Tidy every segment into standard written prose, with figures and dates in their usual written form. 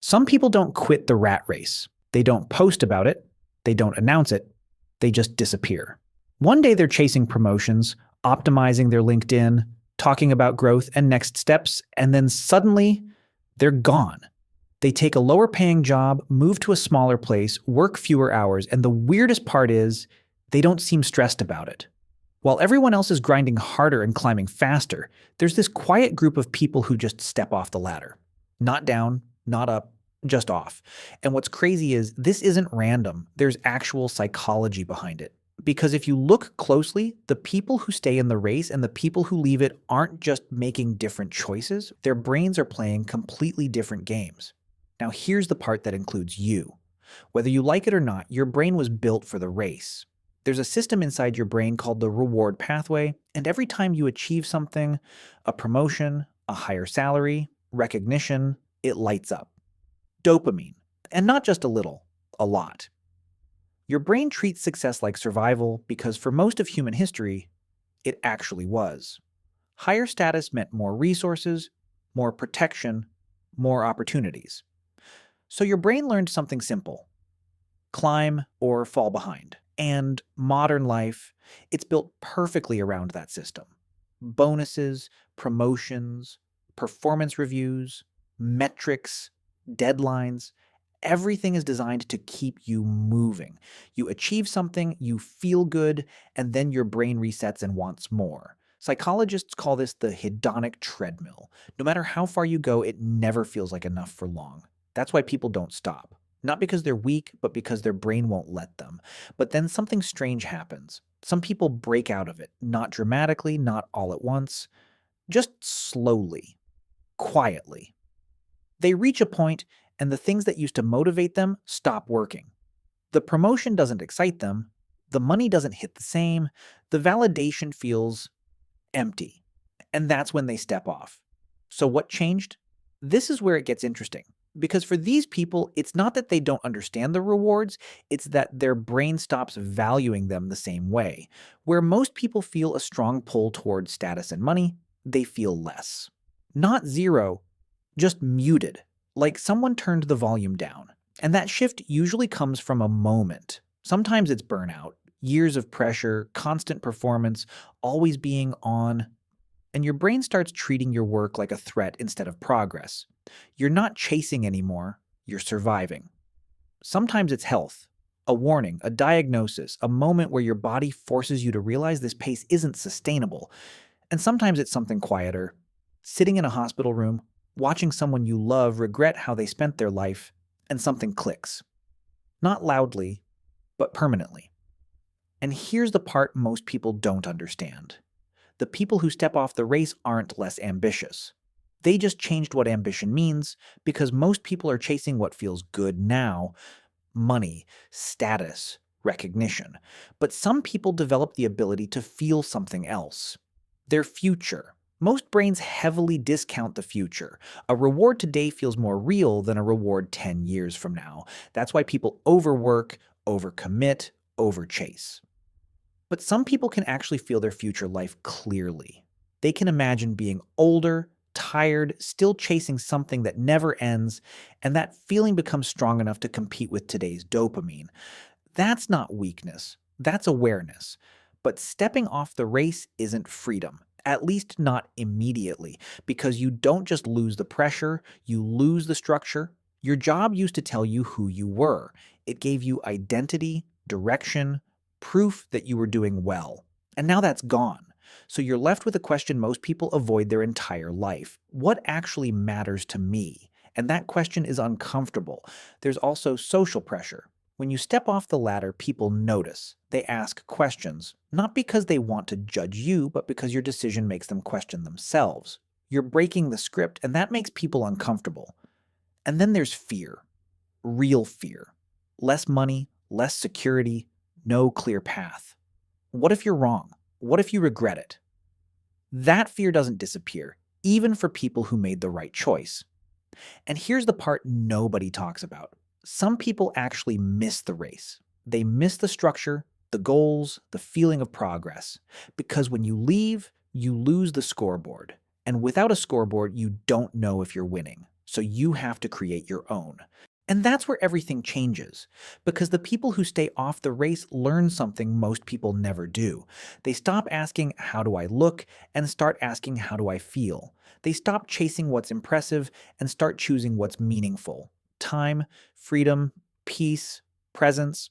Some people don't quit the rat race. They don't post about it. They don't announce it. They just disappear. One day they're chasing promotions, optimizing their LinkedIn, talking about growth and next steps, and then suddenly they're gone. They take a lower paying job, move to a smaller place, work fewer hours, and the weirdest part is they don't seem stressed about it. While everyone else is grinding harder and climbing faster, there's this quiet group of people who just step off the ladder. Not down, not up, just off. And what's crazy is this isn't random. There's actual psychology behind it. Because if you look closely, the people who stay in the race and the people who leave it aren't just making different choices, their brains are playing completely different games. Now, here's the part that includes you. Whether you like it or not, your brain was built for the race. There's a system inside your brain called the reward pathway, and every time you achieve something, a promotion, a higher salary, recognition, it lights up. Dopamine. And not just a little, a lot. Your brain treats success like survival because for most of human history, it actually was. Higher status meant more resources, more protection, more opportunities. So your brain learned something simple: climb or fall behind. And modern life, it's built perfectly around that system. Bonuses, promotions, performance reviews, metrics, deadlines, everything is designed to keep you moving. You achieve something, you feel good, and then your brain resets and wants more. Psychologists call this the hedonic treadmill. No matter how far you go, it never feels like enough for long. That's why people don't stop. Not because they're weak, but because their brain won't let them. But then something strange happens. Some people break out of it, not dramatically, not all at once, just slowly, quietly. They reach a point, and the things that used to motivate them stop working. The promotion doesn't excite them, the money doesn't hit the same, the validation feels empty. And that's when they step off. So what changed? This is where it gets interesting. Because for these people, it's not that they don't understand the rewards, it's that their brain stops valuing them the same way. Where most people feel a strong pull towards status and money, they feel less. Not zero, just muted, like someone turned the volume down. And that shift usually comes from a moment. Sometimes it's burnout, years of pressure, constant performance, always being on, and your brain starts treating your work like a threat instead of progress. You're not chasing anymore, you're surviving. Sometimes it's health, a warning, a diagnosis, a moment where your body forces you to realize this pace isn't sustainable. And sometimes it's something quieter, sitting in a hospital room, watching someone you love regret how they spent their life, and something clicks. Not loudly, but permanently. And here's the part most people don't understand. The people who step off the race aren't less ambitious. They just changed what ambition means because most people are chasing what feels good now: money, status, recognition. But some people develop the ability to feel something else: their future. Most brains heavily discount the future. A reward today feels more real than a reward 10 years from now. That's why people overwork, overcommit, overchase. But some people can actually feel their future life clearly. They can imagine being older, tired, still chasing something that never ends, and that feeling becomes strong enough to compete with today's dopamine. That's not weakness, that's awareness. But stepping off the race isn't freedom, at least not immediately, because you don't just lose the pressure, you lose the structure. Your job used to tell you who you were. It gave you identity, direction, proof that you were doing well. And now that's gone. So you're left with a question most people avoid their entire life. What actually matters to me? And that question is uncomfortable. There's also social pressure. When you step off the ladder, people notice. They ask questions, not because they want to judge you, but because your decision makes them question themselves. You're breaking the script, and that makes people uncomfortable. And then there's fear. Real fear. Less money, less security, no clear path. What if you're wrong? What if you regret it? That fear doesn't disappear, even for people who made the right choice. And here's the part nobody talks about. Some people actually miss the race. They miss the structure, the goals, the feeling of progress. Because when you leave, you lose the scoreboard. And without a scoreboard, you don't know if you're winning. so you have to create your own. And that's where everything changes, because the people who stay off the race learn something most people never do. They stop asking, "How do I look?" and start asking, "How do I feel?" They stop chasing what's impressive and start choosing what's meaningful. Time, freedom, peace, presence.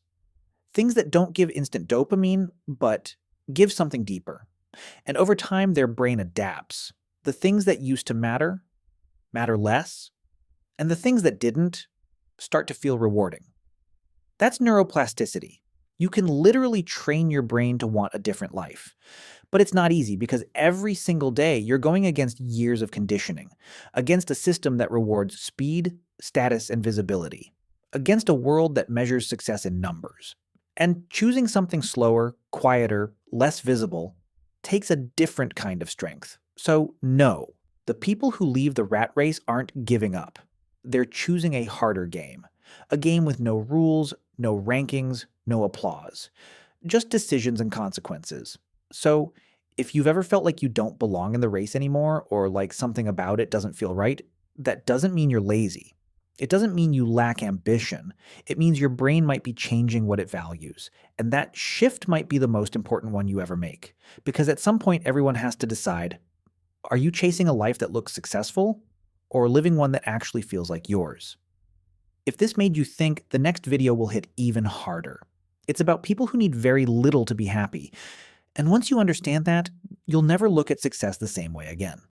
Things that don't give instant dopamine, but give something deeper. And over time, their brain adapts. The things that used to matter, matter less, and the things that didn't start to feel rewarding. That's neuroplasticity. You can literally train your brain to want a different life. But it's not easy because every single day you're going against years of conditioning, against a system that rewards speed, status, and visibility, against a world that measures success in numbers. And choosing something slower, quieter, less visible takes a different kind of strength. So, no, the people who leave the rat race aren't giving up. They're choosing a harder game. A game with no rules, no rankings, no applause. Just decisions and consequences. So, if you've ever felt like you don't belong in the race anymore, or like something about it doesn't feel right, that doesn't mean you're lazy. It doesn't mean you lack ambition. It means your brain might be changing what it values. And that shift might be the most important one you ever make. Because at some point, everyone has to decide, are you chasing a life that looks successful, or living one that actually feels like yours? If this made you think, the next video will hit even harder. It's about people who need very little to be happy. And once you understand that, you'll never look at success the same way again.